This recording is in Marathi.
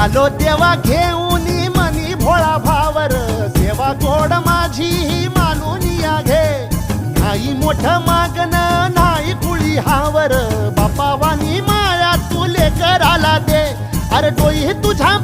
आलो देवा घेऊन मनी भोळा भावर, सेवा गोड माझी ही मानून या घे. नाही मोठं मागण नाही कुळी हावर, बापा वाणी माया तू लेकराला दे. अरे डोई तुझ्या